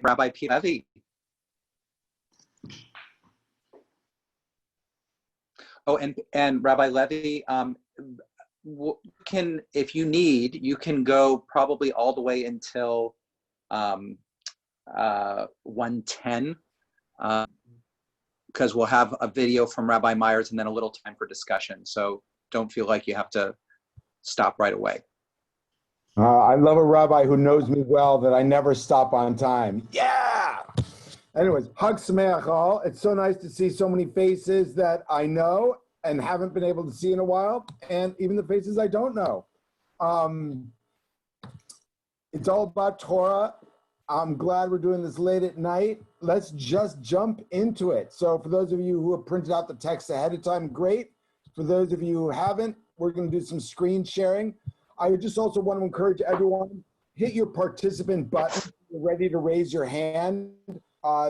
Rabbi P. Levi. Oh, and Rabbi Levi, if you need, you can go probably all the way until 1:10, because we'll have a video from Rabbi Myers and then a little time for discussion. So don't feel like you have to stop right away. I love a rabbi who knows me well that I never stop on time. Yeah! Anyways, Hag Sameach all. It's so nice to see so many faces that I know and haven't been able to see in a while, and even the faces I don't know. It's all about Torah. I'm glad we're doing this late at night. Let's just jump into it. So for those of you who have printed out the text ahead of time, great. For those of you who haven't, we're going to do some screen sharing. I just also want to encourage everyone, hit your participant button. You're ready to raise your hand,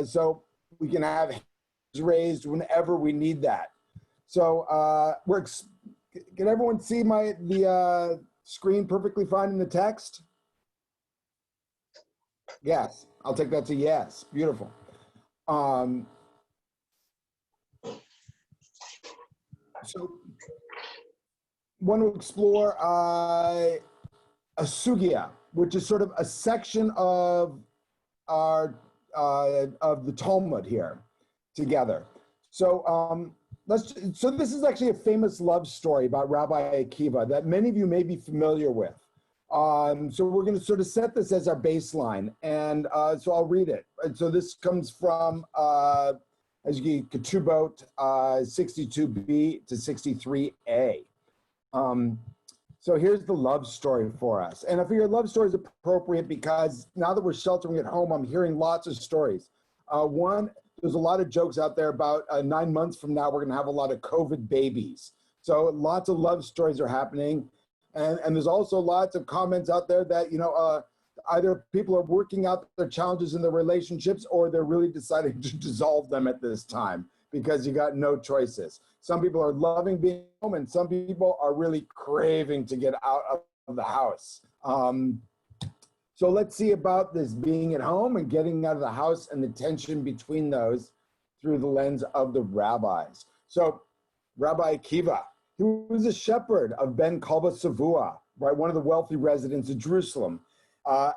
so we can have hands raised whenever we need that. So can everyone see the screen perfectly fine in the text? Yes, I'll take that to yes. Beautiful. So want to explore a sugya, which is sort of a section of our of the Talmud here together. So so this is actually a famous love story about Rabbi Akiva that many of you may be familiar with. So we're going to sort of set this as our baseline, and so I'll read it. And so this comes from as you get Ketubot 62b to 63a. So here's the love story for us. And I figure a love story is appropriate because now that we're sheltering at home, I'm hearing lots of stories. One, there's a lot of jokes out there about 9 months from now, we're going to have a lot of COVID babies. So lots of love stories are happening. And there's also lots of comments out there that, either people are working out their challenges in their relationships or they're really deciding to dissolve them at this time because you got no choices. Some people are loving being home and some people are really craving to get out of the house. So let's see about this being at home and getting out of the house and the tension between those through the lens of the rabbis. So Rabbi Akiva, he was a shepherd of Ben Kalba Savua, right, one of the wealthy residents of Jerusalem.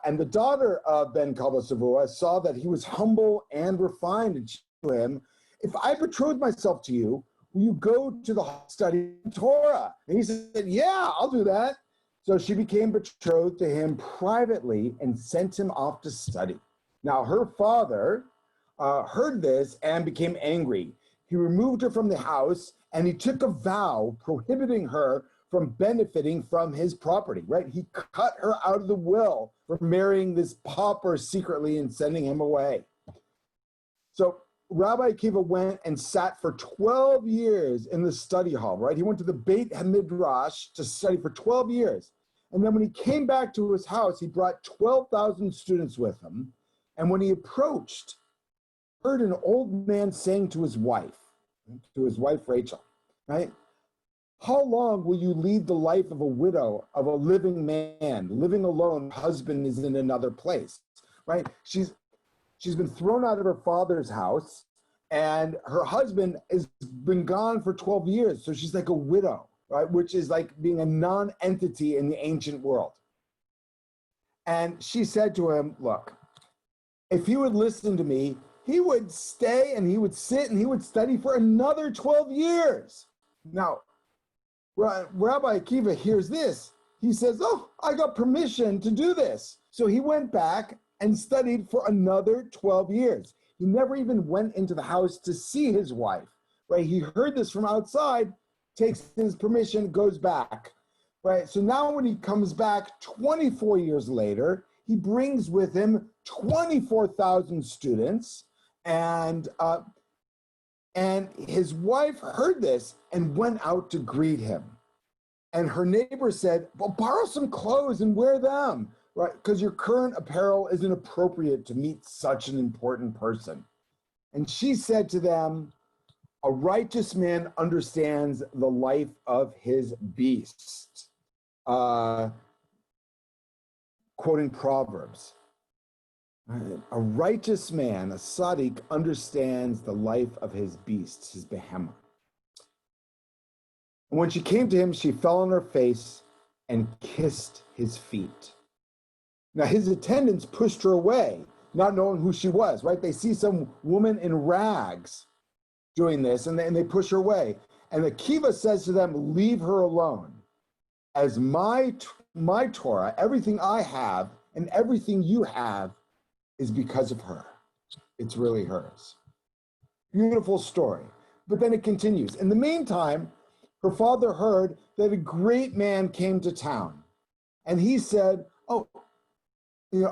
And the daughter of Ben Kalba Savua saw that he was humble and refined, and she said to him, "If I betroth myself to you, will you go to the study of Torah?" And he said, "Yeah, I'll do that." So she became betrothed to him privately and sent him off to study. Now her father heard this and became angry. He removed her from the house and he took a vow prohibiting her from benefiting from his property, right? He cut her out of the will for marrying this pauper secretly and sending him away. So Rabbi Akiva went and sat for 12 years in the study hall, right? He went to the Beit HaMidrash to study for 12 years. And then when he came back to his house, he brought 12,000 students with him. And when he approached, heard an old man saying to his wife Rachel, right? "How long will you lead the life of a widow, of a living man, living alone, husband is in another place," right? She's been thrown out of her father's house and her husband has been gone for 12 years. So she's like a widow, right? Which is like being a non-entity in the ancient world. And she said to him, "Look, if he would listen to me, he would stay and he would sit and he would study for another 12 years. Now, Rabbi Akiva hears this. He says, "Oh, I got permission to do this." So he went back and studied for another 12 years. He never even went into the house to see his wife, right? He heard this from outside, takes his permission, goes back, right? So now when he comes back 24 years later, he brings with him 24,000 students, and his wife heard this and went out to greet him. And her neighbor said, "Well, borrow some clothes and wear them, right? Because your current apparel isn't appropriate to meet such an important person." And she said to them, "A righteous man understands the life of his beast." Quoting Proverbs. A righteous man, a tzaddik, understands the life of his beasts, his behemoth. And when she came to him, she fell on her face and kissed his feet. Now, his attendants pushed her away, not knowing who she was, right? They see some woman in rags doing this, and they push her away. And Akiva says to them, leave her alone. As my Torah, everything I have and everything you have is because of her. It's really hers. Beautiful story. But then it continues. In the meantime, her father heard that a great man came to town. And he said, oh,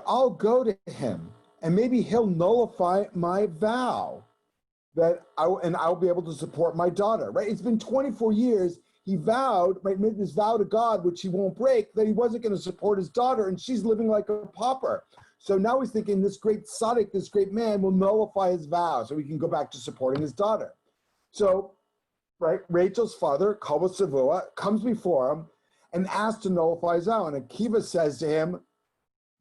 I'll go to him and maybe he'll nullify my vow that I'll be able to support my daughter, right? It's been 24 years. He vowed, right, made this vow to God, which he won't break, that he wasn't going to support his daughter, and she's living like a pauper. So now he's thinking this great tzaddik, this great man will nullify his vow so he can go back to supporting his daughter. So, right, Rachel's father, Kavod Savua, comes before him and asks to nullify his vow. And Akiva says to him,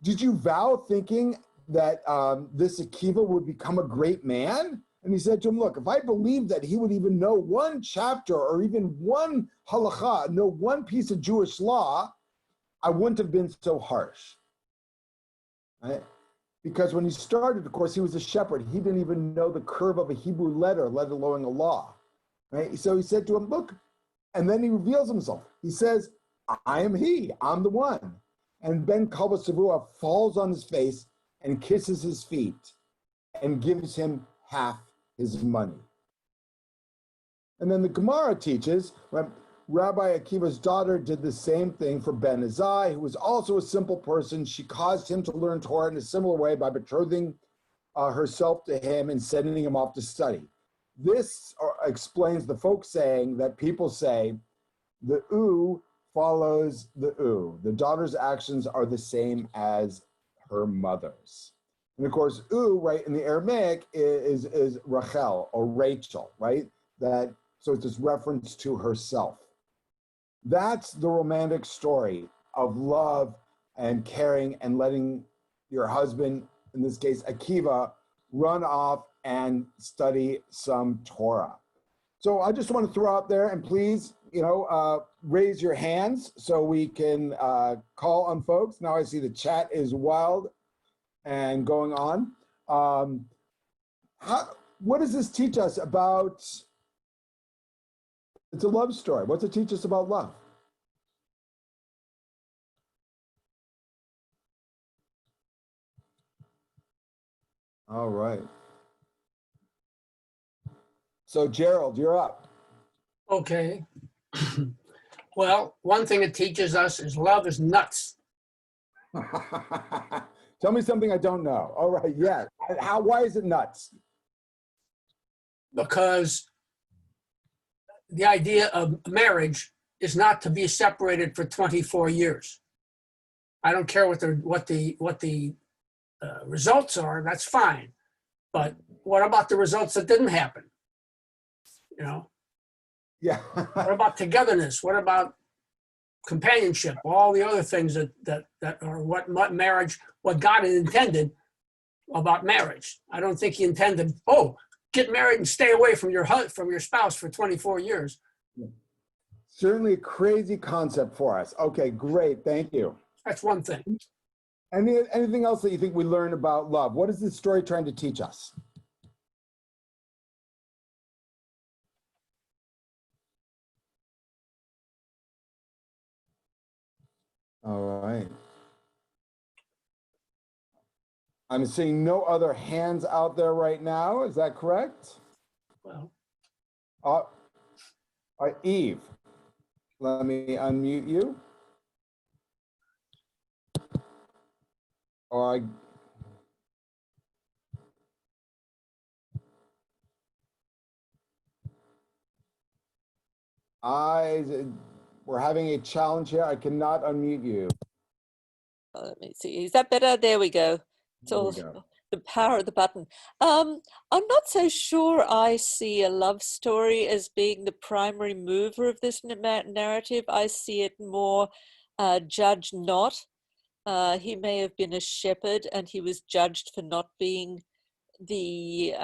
did you vow thinking that this Akiva would become a great man? And he said to him, look, if I believed that he would even know one chapter or even one halacha, know one piece of Jewish law, I wouldn't have been so harsh. Right? Because when he started, of course, he was a shepherd. He didn't even know the curve of a Hebrew letter, let alone a law. Right? So he said to him, look, and then he reveals himself. He says, I am he, I'm the one. And Ben Kavod Savua falls on his face and kisses his feet and gives him half his money. And then the Gemara teaches, right, Rabbi Akiva's daughter did the same thing for Ben Azai, who was also a simple person. She caused him to learn Torah in a similar way by betrothing herself to him and sending him off to study. This explains the folk saying that people say, the U follows the U. The daughter's actions are the same as her mother's. And of course, U, right, in the Aramaic is Rachel or Rachel, right? So it's this reference to herself. That's the romantic story of love and caring and letting your husband, in this case, Akiva, run off and study some Torah. So I just want to throw out there, and please, raise your hands so we can call on folks. Now I see the chat is wild and going on. What does this teach us about? It's a love story. What's it teach us about love? All right. So Gerald, you're up. Okay. Well, one thing it teaches us is love is nuts. Tell me something I don't know. All right, yeah. Why is it nuts? Because the idea of marriage is not to be separated for 24 years. I don't care what the results are. That's fine. But what about the results that didn't happen? Yeah. What about togetherness? What about companionship? All the other things that are what marriage, what God had intended about marriage. I don't think He intended, get married and stay away from your spouse for 24 years. Certainly a crazy concept for us. Okay, great. Thank you. That's one thing. Anything else that you think we learn about love? What is this story trying to teach us? All right. I'm seeing no other hands out there right now. Is that correct? Well, Eve, let me unmute you. We're having a challenge here. I cannot unmute you. Let me see. Is that better? There we go. It's all the power of the button. I'm not so sure I see a love story as being the primary mover of this narrative. I see it more judge not. He may have been a shepherd, and he was judged for not being the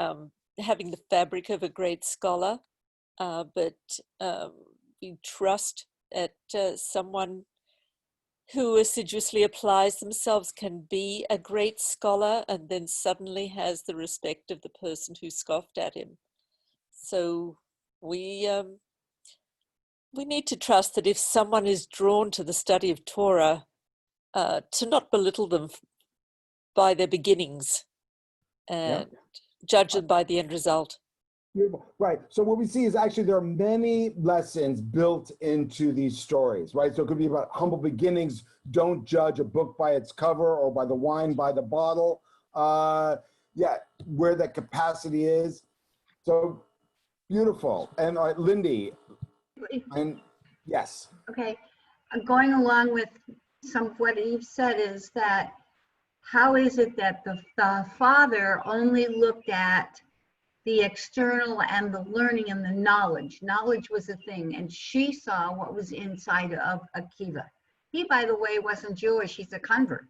having the fabric of a great scholar. But we trust that someone who assiduously applies themselves can be a great scholar and then suddenly has the respect of the person who scoffed at him. So we need to trust that if someone is drawn to the study of Torah, to not belittle them by their beginnings and judge them by the end result. Beautiful. Right. So what we see is actually there are many lessons built into these stories, right? So it could be about humble beginnings. Don't judge a book by its cover or by the wine by the bottle. Where that capacity is. So beautiful. And Lindy, and yes. Okay. Going along with some of what Eve said is that how is it that the father only looked at the external and the learning and the knowledge? Knowledge was a thing, and she saw what was inside of Akiva. He, by the way, wasn't Jewish. He's a convert.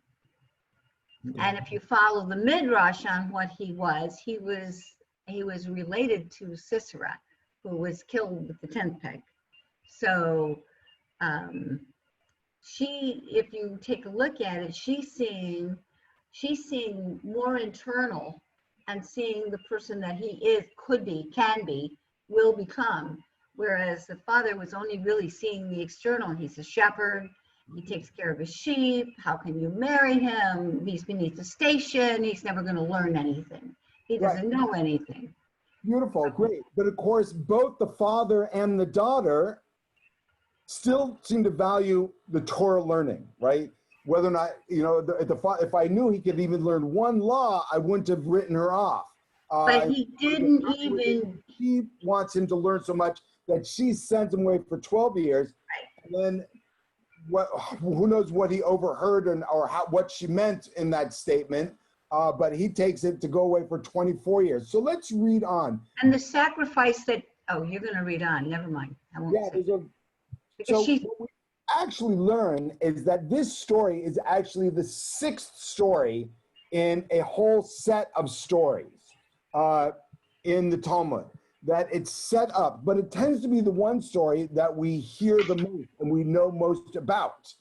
And if you follow the midrash on what he was related to Sisera, who was killed with the tent peg. So if you take a look at it, she's seeing more internal and seeing the person that he is, could be, can be, will become. Whereas the father was only really seeing the external. He's a shepherd. He takes care of his sheep. How can you marry him? He's beneath the station. He's never going to learn anything. He doesn't know anything. Beautiful, great. But of course, both the father and the daughter still seem to value the Torah learning, right? Whether or not, if I knew he could even learn one law, I wouldn't have written her off. But he didn't even. She wants him to learn so much that she sends him away for 12 years. Right. And then who knows what he overheard or what she meant in that statement. But he takes it to go away for 24 years. So let's read on. And the sacrifice that, you're going to read on. Never mind. I won't say. So what we actually learn is that this story is actually the 6th story in a whole set of stories in the Talmud, that it's set up, but it tends to be the one story that we hear the most and we know most about.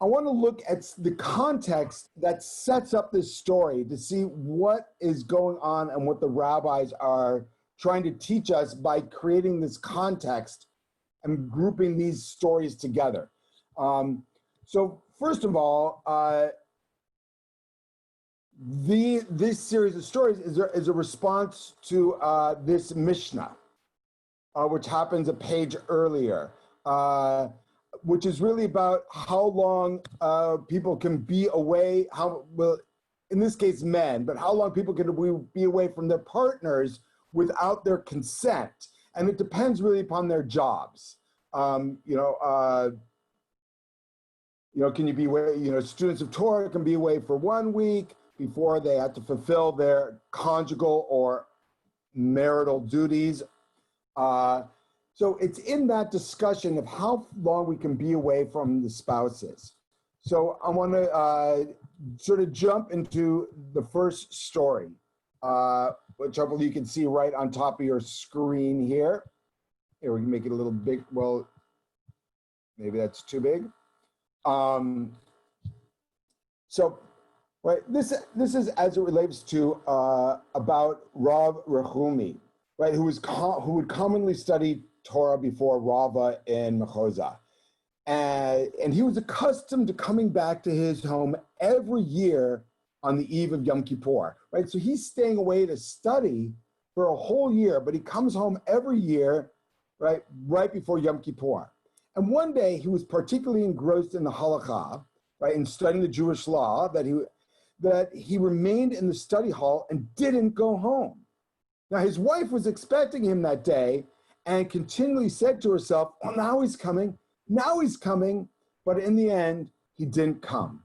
I want to look at the context that sets up this story to see what is going on and what the rabbis are trying to teach us by creating this context and grouping these stories together. So first of all, this series of stories is a response to this Mishnah, which happens a page earlier, which is really about how long people can be away, in this case men, but how long people can be away from their partners without their consent. And it depends really upon their jobs. Can you be away, students of Torah can be away for 1 week before they have to fulfill their conjugal or marital duties. So it's in that discussion of how long we can be away from the spouses. So I want to sort of jump into the first story, which I believe you can see right on top of your screen here. Here, we can make it a little big. Well, maybe that's too big. This is as it relates to about Rav Rehumi, right? Who would commonly study Torah before Rava in Mechoza. And he was accustomed to coming back to his home every year on the eve of Yom Kippur, right? So he's staying away to study for a whole year, but he comes home every year, right before Yom Kippur. And one day he was particularly engrossed in the halakha, right, in studying the Jewish law, that he remained in the study hall and didn't go home. Now his wife was expecting him that day and continually said to herself, "Oh, now he's coming, but in the end, he didn't come.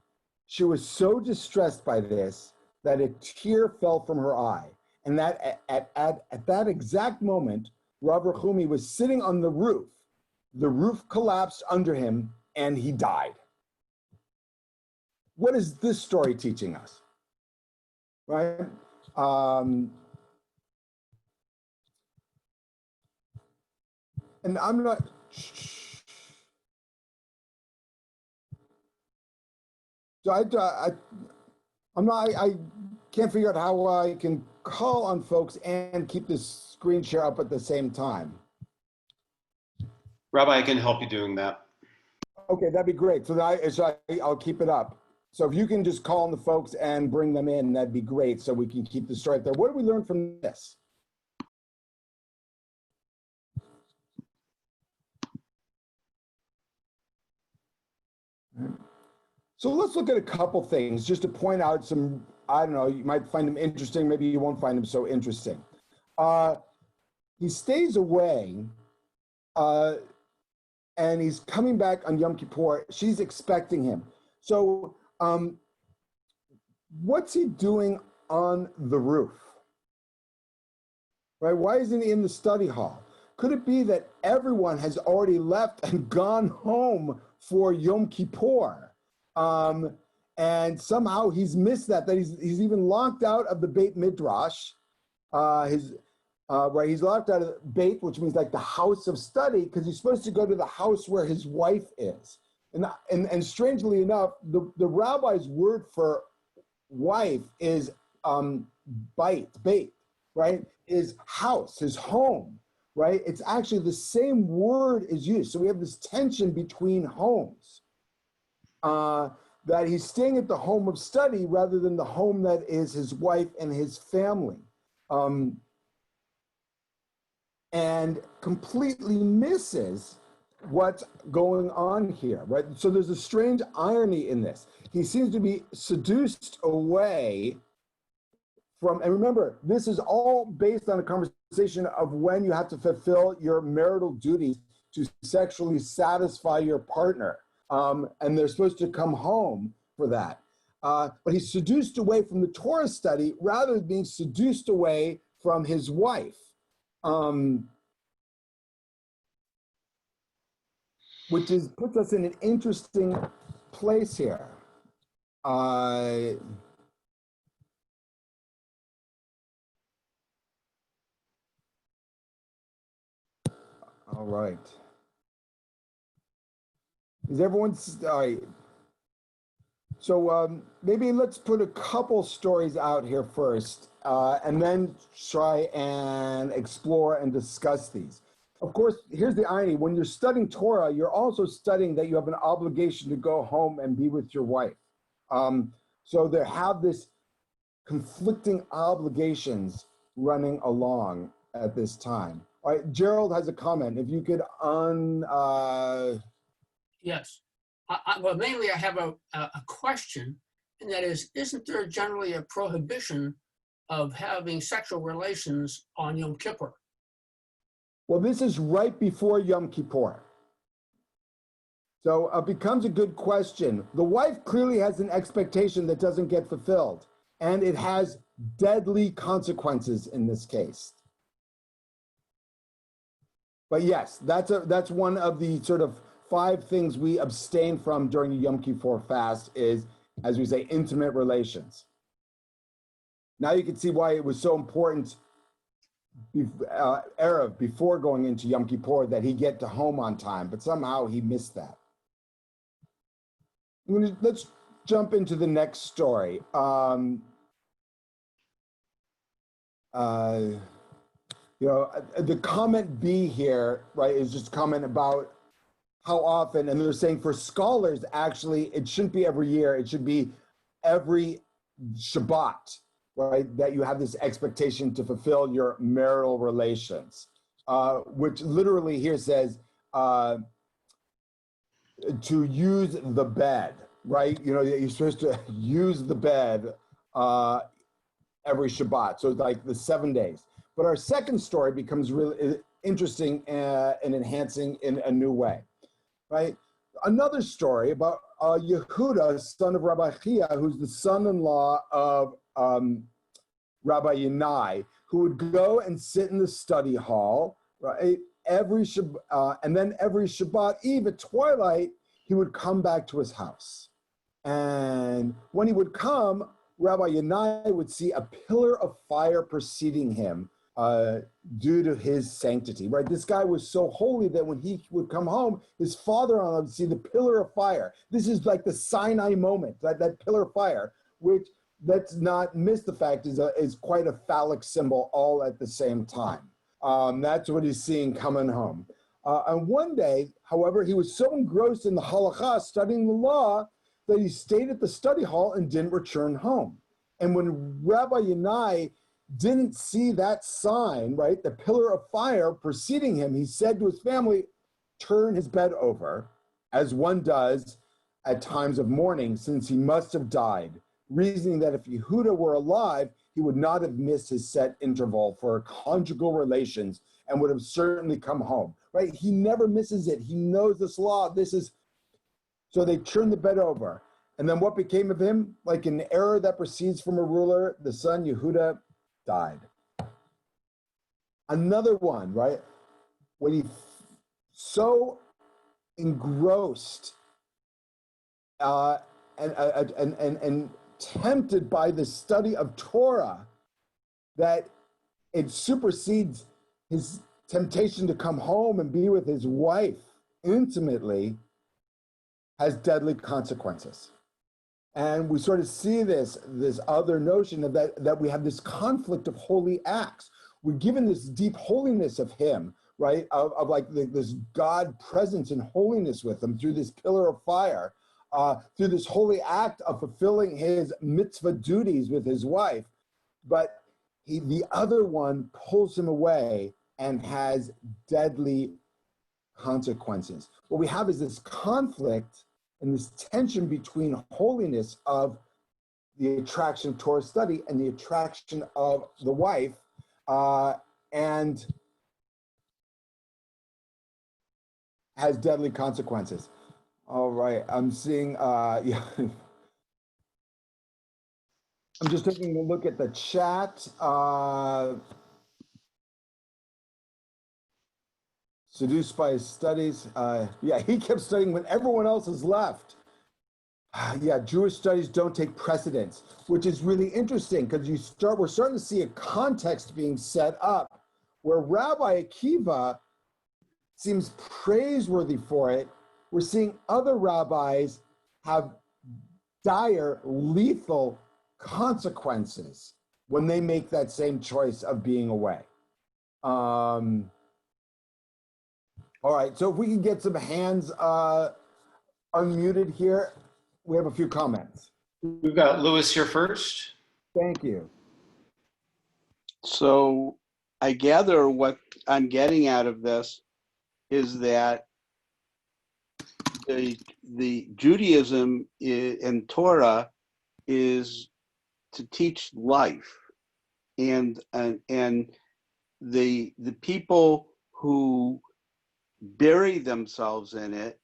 She was so distressed by this that a tear fell from her eye. And that at that exact moment, Rav Rehumi was sitting on the roof. The roof collapsed under him and he died. What is this story teaching us? Right? And I'm not. So I can't figure out how I can call on folks and keep this screen share up at the same time. Rabbi, I can help you doing that. Okay, that'd be great. So I'll keep it up. So if you can just call on the folks and bring them in, that'd be great. So we can keep the story up there. What do we learn from this? So let's look at a couple things just to point out some, I don't know, you might find them interesting, maybe you won't find them so interesting. He stays away and he's coming back on Yom Kippur. She's expecting him. So what's he doing on the roof? Right? Why isn't he in the study hall? Could it be that everyone has already left and gone home for Yom Kippur? And somehow he's missed that he's even locked out of the Beit Midrash. He's locked out of Beit, which means like the house of study, because he's supposed to go to the house where his wife is. And strangely enough, the rabbi's word for wife is beit, right? Is house, his home, right? It's actually the same word is used. So we have this tension between homes. That he's staying at the home of study rather than the home that is his wife and his family. And completely misses what's going on here, right? So there's a strange irony in this. He seems to be seduced away from, and remember, this is all based on a conversation of when you have to fulfill your marital duties to sexually satisfy your partner. And they're supposed to come home for that. But he's seduced away from the Torah study rather than being seduced away from his wife. Which puts us in an interesting place here. All right. Is everyone, all right. So maybe let's put a couple stories out here first, and then try and explore and discuss these. Of course, here's the irony. When you're studying Torah, you're also studying that you have an obligation to go home and be with your wife. So they have this conflicting obligations running along at this time. All right, Gerald has a comment. If you could Yes. Well, mainly I have a question, and that is, isn't there generally a prohibition of having sexual relations on Yom Kippur? Well, this is right before Yom Kippur. So it becomes a good question. The wife clearly has an expectation that doesn't get fulfilled, and it has deadly consequences in this case. But yes, that's one of the sort of 5 things we abstain from during the Yom Kippur fast is, as we say, intimate relations. Now you can see why it was so important Erev, before going into Yom Kippur, that he get to home on time, but somehow he missed that. Let's jump into the next story. The comment B here, right, is just a comment about how often, and they're saying for scholars, actually, it shouldn't be every year, it should be every Shabbat, right, that you have this expectation to fulfill your marital relations, which literally here says to use the bed, right? You know, you're supposed to use the bed every Shabbat, so it's like the 7 days. But our second story becomes really interesting and enhancing in a new way, right? Another story about Yehuda, son of Rabbi Chia, who's the son-in-law of Rabbi Yanai, who would go and sit in the study hall, right? And then every Shabbat Eve at twilight, he would come back to his house. And when he would come, Rabbi Yanai would see a pillar of fire preceding him due to his sanctity, right? This guy was so holy that when he would come home, his father-in-law would see the pillar of fire. This is like the Sinai moment, that pillar of fire, which, let's not miss the fact, is quite a phallic symbol all at the same time. That's what he's seeing coming home. And one day, however, he was so engrossed in the halakha, studying the law, that he stayed at the study hall and didn't return home. And when Rabbi Yanai didn't see that sign, right, the pillar of fire preceding him, he said to his family, turn his bed over, as one does at times of mourning, since he must have died, reasoning that if Yehuda were alive, he would not have missed his set interval for conjugal relations and would have certainly come home, right? He never misses it. He knows this law. So they turned the bed over. And then what became of him? Like an error that proceeds from a ruler, the son Yehuda died. Another one, right? When he so engrossed and tempted by the study of Torah that it supersedes his temptation to come home and be with his wife intimately, has deadly consequences. And we sort of see this other notion of that we have this conflict of holy acts. We're given this deep holiness of him, right? Of like this God presence and holiness with him through this pillar of fire, through this holy act of fulfilling his mitzvah duties with his wife. But the other one pulls him away and has deadly consequences. What we have is this conflict and this tension between holiness of the attraction of Torah study and the attraction of the wife, and has deadly consequences. All right, I'm seeing, yeah. I'm just taking a look at the chat. Seduced by his studies. Yeah, he kept studying when everyone else has left. Yeah, Jewish studies don't take precedence, which is really interesting because we're starting to see a context being set up where Rabbi Akiva seems praiseworthy for it. We're seeing other rabbis have dire, lethal consequences when they make that same choice of being away. All right, so if we can get some hands unmuted here, we have a few comments. We've got Louis here first. Thank you. So I gather what I'm getting out of this is that the Judaism and Torah is to teach life, and the people who bury themselves in it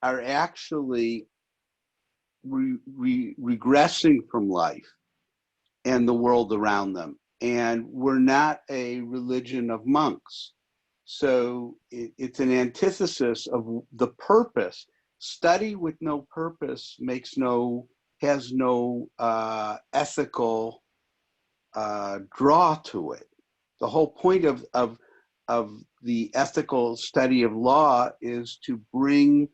are actually regressing from life and the world around them. And we're not a religion of monks. So it's an antithesis of the purpose. Study with no purpose has no ethical draw to it. The whole point of the ethical study of law is to bring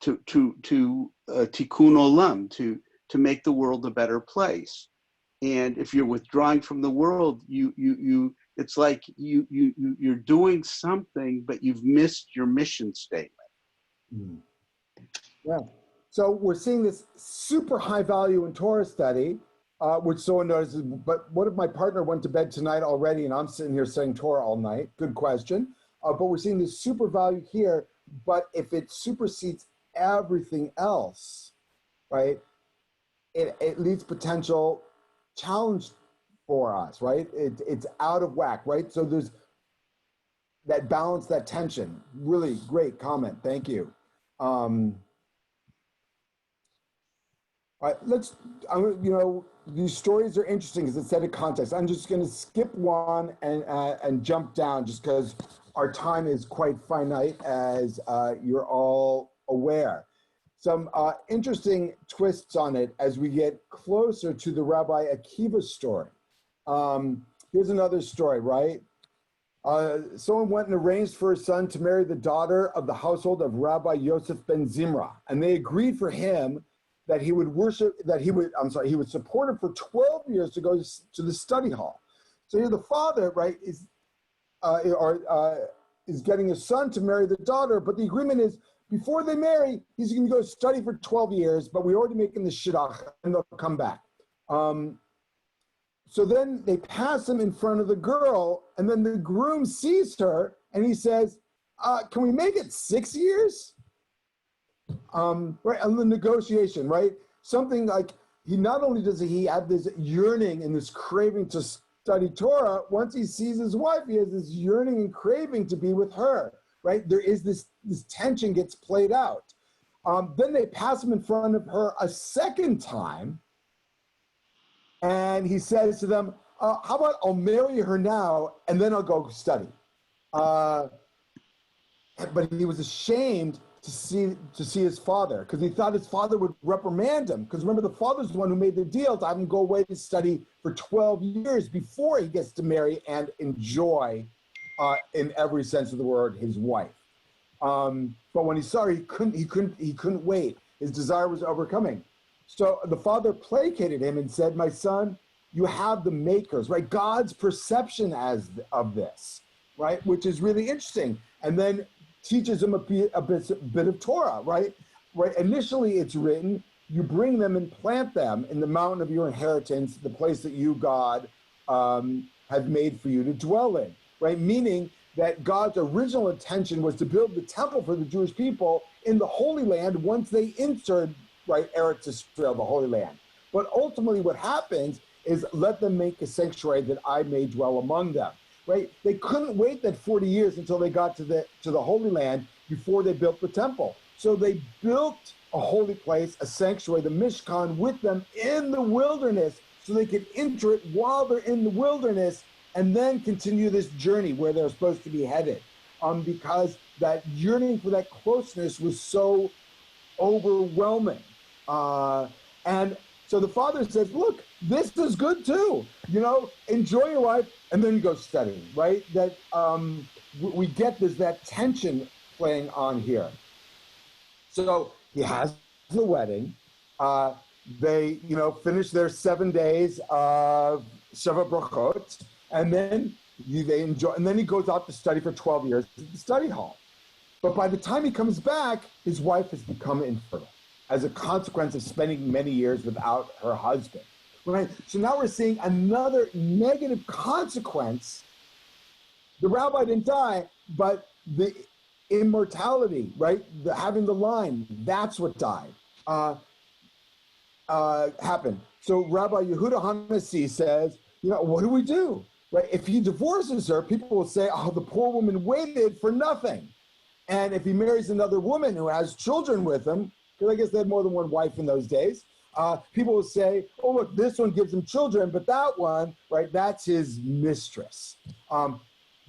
to tikkun olam, to make the world a better place. And if you're withdrawing from the world, it's like you're doing something, but you've missed your mission statement. Yeah. So we're seeing this super high value in Torah study, which someone notices, but what if my partner went to bed tonight already and I'm sitting here studying Torah all night? Good question. But we're seeing this super value here, but if it supersedes everything else, right, it leads potential challenge for us, right? It's out of whack, right? So there's that balance, that tension. Really great comment. Thank you. All right, these stories are interesting because it's set in context. I'm just going to skip one and jump down just because our time is quite finite, as you're all aware. some interesting twists on it as we get closer to the Rabbi Akiva story. Here's another story, right? Someone went and arranged for his son to marry the daughter of the household of Rabbi Yosef ben Zimra, and they agreed for him that he would support him for 12 years to go to the study hall. So here the father, right, is getting his son to marry the daughter, but the agreement is before they marry, he's going to go study for 12 years, but we're already making the shidduch, and they'll come back. So then they pass him in front of the girl, and then the groom sees her, and he says, can we make it 6 years? Right, on the negotiation, right? Something like, he not only does he have this yearning and this craving to study Torah, once he sees his wife, he has this yearning and craving to be with her, right? There is this tension gets played out. Then they pass him in front of her a second time, and he says to them, how about I'll marry her now, and then I'll go study. But he was ashamed to see his father, because he thought his father would reprimand him. Because remember, the father's the one who made the deal to have him go away to study for 12 years before he gets to marry and enjoy, in every sense of the word, his wife. But when he saw her, he couldn't wait. His desire was overcoming. So the father placated him and said, "My son, you have the makers," right? God's perception of this, right? Which is really interesting. And then teaches him a bit of Torah, right? Right. Initially, it's written, you bring them and plant them in the mountain of your inheritance, the place that you, God, have made for you to dwell in, right? Meaning that God's original intention was to build the temple for the Jewish people in the Holy Land once they entered, right, Eretz Israel, the Holy Land. But ultimately what happens is let them make a sanctuary that I may dwell among them. Right? They couldn't wait that 40 years until they got to the Holy Land before they built the temple. So they built a holy place, a sanctuary, the Mishkan, with them in the wilderness so they could enter it while they're in the wilderness and then continue this journey where they're supposed to be headed. Because that yearning for that closeness was so overwhelming. And so the father says, look, this is good too. You know, enjoy your life and then go study, right? That we get that tension playing on here. So he has the wedding. They, finish their 7 days of Shavuot Brachot, and then they enjoy, and then he goes out to study for 12 years at the study hall. But by the time he comes back, his wife has become infertile as a consequence of spending many years without her husband. Right? So now we're seeing another negative consequence. The rabbi didn't die, but the immortality, right? Having the line, that's what died, happened. So Rabbi Yehuda Hanassi says, what do we do? Right? If he divorces her, people will say, oh, the poor woman waited for nothing. And if he marries another woman who has children with him, because I guess they had more than one wife in those days, people will say, oh, look, this one gives him children, but that one, right, that's his mistress.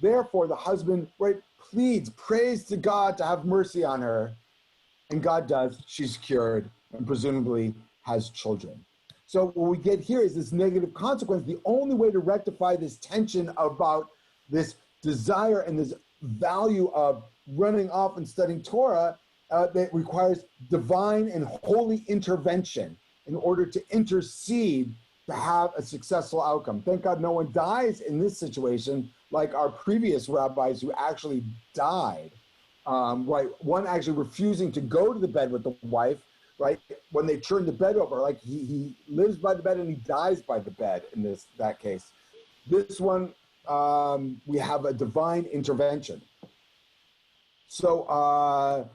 Therefore, the husband, right, prays to God to have mercy on her, and God does. She's cured and presumably has children. So what we get here is this negative consequence. The only way to rectify this tension about this desire and this value of running off and studying Torah that requires divine and holy intervention in order to intercede to have a successful outcome. Thank God no one dies in this situation like our previous rabbis who actually died, right? One actually refusing to go to the bed with the wife, right? When they turned the bed over, like he lives by the bed and he dies by the bed in that case. This one, we have a divine intervention. So,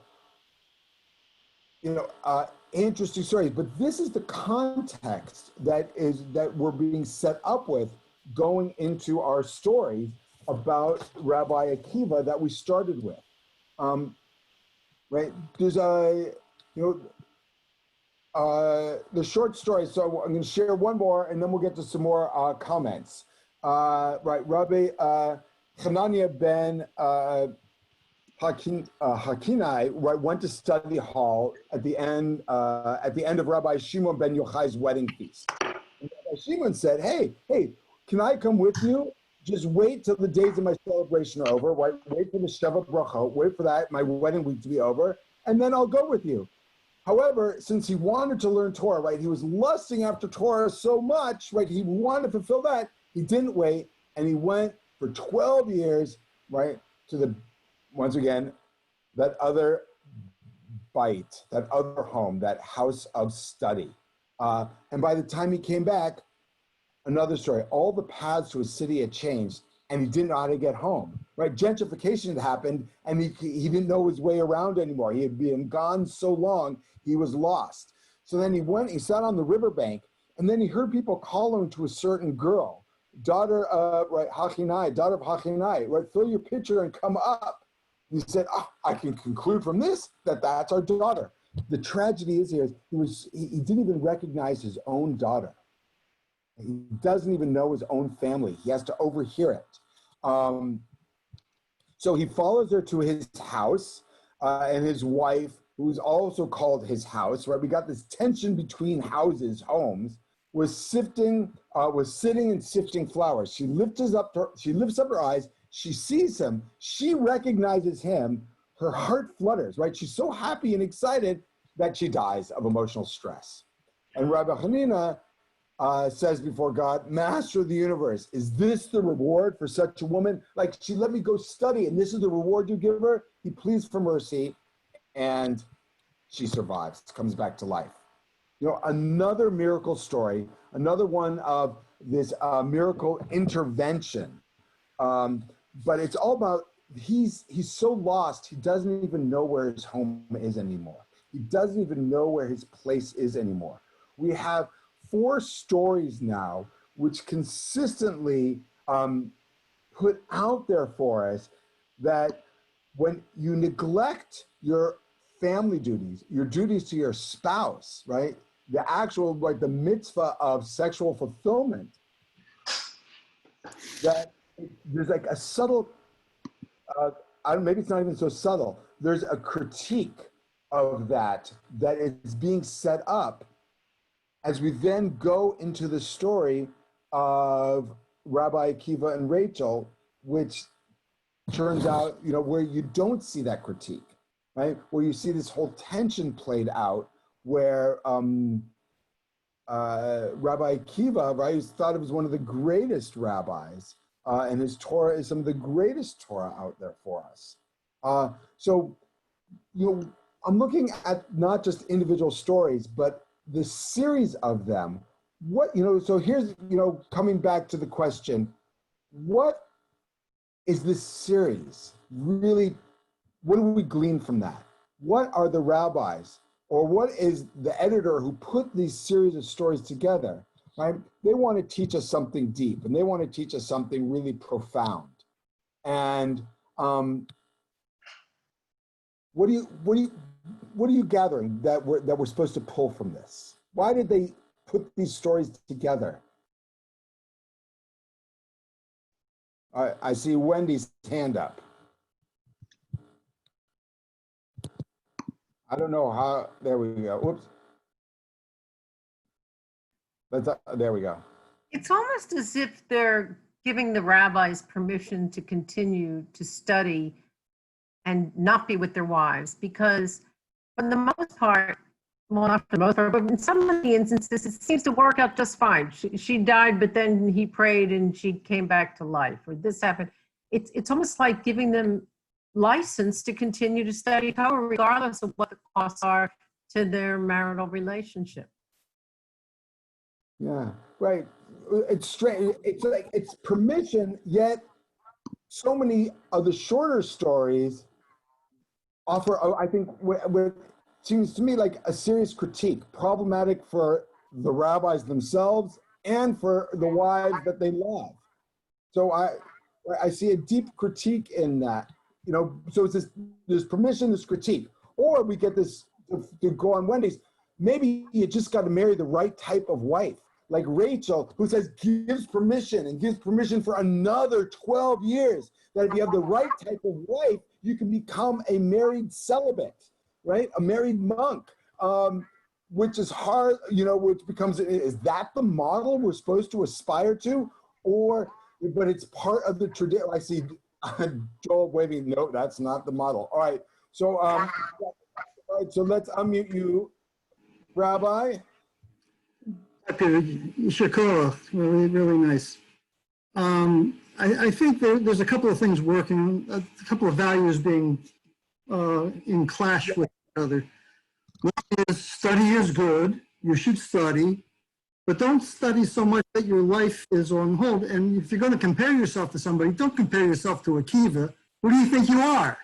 interesting stories, but this is the context that we're being set up with going into our stories about Rabbi Akiva that we started with. Right? There's the short story. So I'm going to share one more, and then we'll get to some more comments. Right, Rabbi Hanania ben Hakinai went to study hall at the end of Rabbi Shimon ben Yochai's wedding feast. And Rabbi Shimon said, hey, can I come with you? Just wait till the days of my celebration are over. Wait for the Shavuot bracha. Wait for that, my wedding week to be over, and then I'll go with you. However, since he wanted to learn Torah, right, he was lusting after Torah so much, right, he wanted to fulfill that. He didn't wait, and he went for 12 years, right, to once again, that other bite, that other home, that house of study. And by the time he came back, another story, all the paths to his city had changed, and he didn't know how to get home, right? Gentrification had happened, and he didn't know his way around anymore. He had been gone so long, he was lost. So then he sat on the riverbank, and then he heard people calling to a certain girl, daughter of Hachinai, right? Fill your pitcher and come up. He said, I can conclude from this that that's our daughter. The tragedy is here, he didn't even recognize his own daughter. He doesn't even know his own family. He has to overhear it. So he follows her to his house, and his wife, who's also called his house, right? We got this tension between houses, homes, was sitting and sifting flowers. She lifts up her eyes. She sees him. She recognizes him. Her heart flutters, right? She's so happy and excited that she dies of emotional stress. And Rabbi Hanina says before God, Master of the universe, is this the reward for such a woman? Like, she let me go study, and this is the reward you give her? He pleads for mercy, and she survives, comes back to life. You know, another miracle story, another one of this miracle intervention. But it's all about, he's so lost, he doesn't even know where his home is anymore. He doesn't even know where his place is anymore. We have 4 stories now which consistently put out there for us that when you neglect your family duties, your duties to your spouse, right? The actual, like the mitzvah of sexual fulfillment, that there's like a subtle, maybe it's not even so subtle, there's a critique of that is being set up as we then go into the story of Rabbi Akiva and Rachel, which turns out, you know, where you don't see that critique, right? Where you see this whole tension played out where Rabbi Akiva, right, who's thought of as one of the greatest rabbis, and his Torah is some of the greatest Torah out there for us. So, you know, I'm looking at not just individual stories, but the series of them. What, you know, so here's, you know, coming back to the question, what is this series really, what do we glean from that? What are the rabbis, or what is the editor who put these series of stories together, right? They want to teach us something deep, and they want to teach us something really profound. And what are you gathering that we're supposed to pull from this? Why did they put these stories together? I see Wendy's hand up. I don't know how, there we go. Whoops. There we go. It's almost as if they're giving the rabbis permission to continue to study and not be with their wives, because for the most part, well, not for the most part, but in some of the instances, it seems to work out just fine. She died, but then he prayed and she came back to life, or this happened. It's almost like giving them license to continue to study Torah, regardless of what the costs are to their marital relationship. Yeah, right. It's strange. It's like it's permission, yet so many of the shorter stories offer, I think, what seems to me like a serious critique, problematic for the rabbis themselves and for the wives that they love. So I see a deep critique in that. You know, so it's this, there's permission, there's critique. Or we get this, to go on Wendy's, maybe you just got to marry the right type of wife. Like Rachel, who says gives permission and gives permission for another 12 years. That if you have the right type of wife, you can become a married celibate, right? A married monk, which is hard, which becomes, is that the model we're supposed to aspire to? But it's part of the tradition. I see Joel waving, no, that's not the model. All right, so, so let's unmute you, Rabbi. Shakora, really, really nice. I think there's a couple of things working, a couple of values being in clash with each other. One is study is good, you should study, but don't study so much that your life is on hold. And if you're going to compare yourself to somebody, don't compare yourself to Akiva. Who do you think you are?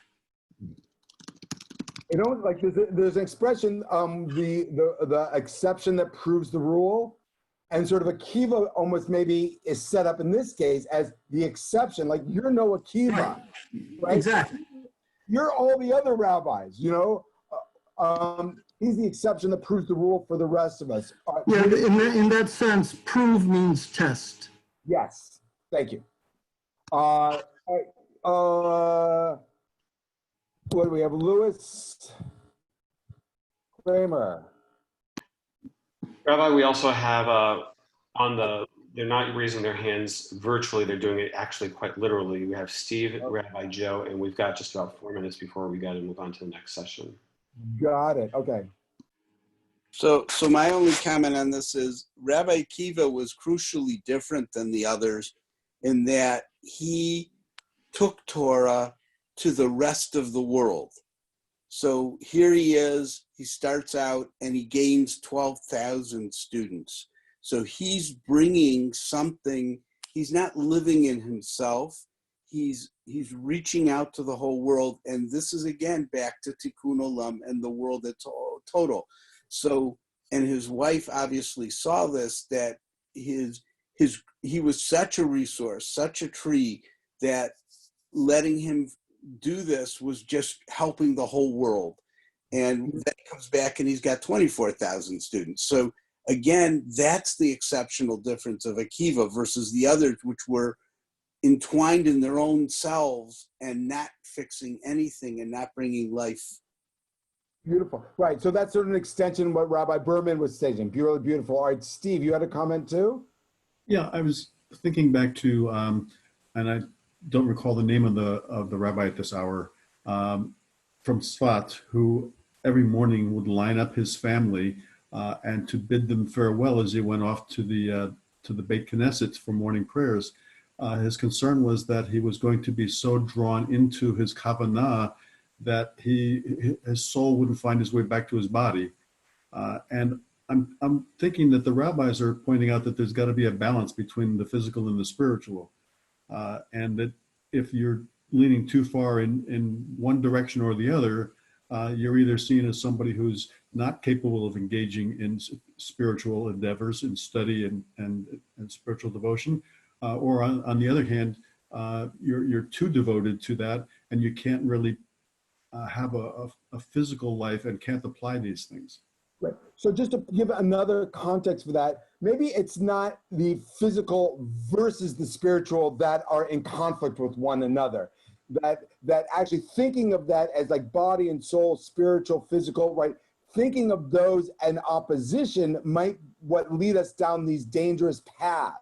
Like there's an expression, the exception that proves the rule, and sort of Akiva almost maybe is set up in this case as the exception. Like you're no Akiva, right? Exactly. You're all the other rabbis, he's the exception that proves the rule for the rest of us. Yeah, in that sense, prove means test. Yes, thank you. What do we have? Louis Kramer. Rabbi, we also have they're not raising their hands virtually, they're doing it actually quite literally. We have Steve, Rabbi Joe, and we've got just about 4 minutes before we got to move on to the next session. Got it, okay. So my only comment on this is Rabbi Akiva was crucially different than the others in that he took Torah to the rest of the world. So here he is, he starts out and he gains 12,000 students. So he's bringing something, he's not living in himself, he's reaching out to the whole world. And this is again back to Tikkun Olam and the world at total. So, and his wife obviously saw this, that he was such a resource, such a tree, that letting him do this was just helping the whole world. And then he comes back and he's got 24,000 students. So again, that's the exceptional difference of Akiva versus the others, which were entwined in their own selves and not fixing anything and not bringing life. Beautiful. Right. So that's sort of an extension of what Rabbi Berman was saying. Really beautiful. All right, Steve, you had a comment too? Yeah, I was thinking back to, and I don't recall the name of the rabbi at this hour, from Tzfat, who every morning would line up his family and to bid them farewell as he went off to the Beit Knesset for morning prayers. His concern was that he was going to be so drawn into his kavanah that his soul wouldn't find his way back to his body. And I'm thinking that the rabbis are pointing out that there's got to be a balance between the physical and the spiritual. And that if you're leaning too far in one direction or the other, you're either seen as somebody who's not capable of engaging in spiritual endeavors, in study and spiritual devotion, or on the other hand, you're too devoted to that and you can't really have a physical life and can't apply these things. Right. So just to give another context for that, maybe it's not the physical versus the spiritual that are in conflict with one another. That actually thinking of that as like body and soul, spiritual, physical, right? Thinking of those in opposition might what lead us down these dangerous paths.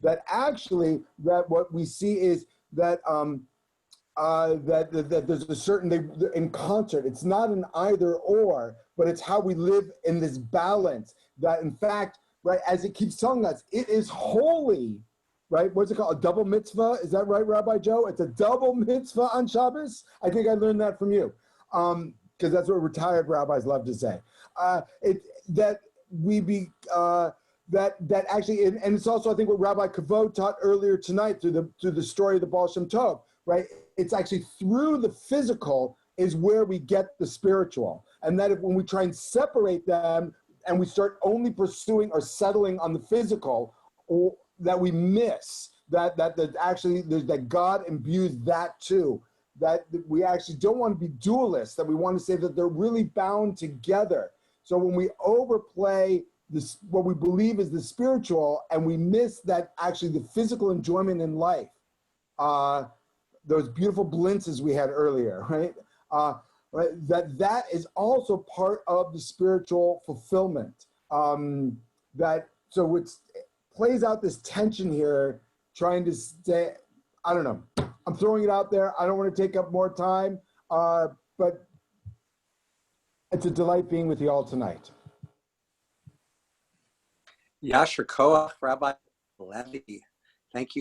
That actually, that what we see is that that there's a certain, they're in concert. It's not an either or, but it's how we live in this balance. That in fact, right, as it keeps telling us, it is holy, right? What's it called? A double mitzvah? Is that right, Rabbi Joe? It's a double mitzvah on Shabbos? I think I learned that from you, because that's what retired rabbis love to say. That actually, and it's also I think what Rabbi Kavod taught earlier tonight through the story of the Baal Shem Tov, right? It's actually through the physical is where we get the spiritual. And that if when we try and separate them and we start only pursuing or settling on the physical, or that we miss that actually there's that God imbues that too. That we actually don't want to be dualists, that we want to say that they're really bound together. So when we overplay this, what we believe is the spiritual, and we miss that actually the physical enjoyment in life, those beautiful blintzes we had earlier, right? Right, that is also part of the spiritual fulfillment. So it plays out this tension here, trying to stay. I don't know. I'm throwing it out there. I don't want to take up more time, but it's a delight being with you all tonight. Yasher Koach, Rabbi Levi. Thank you.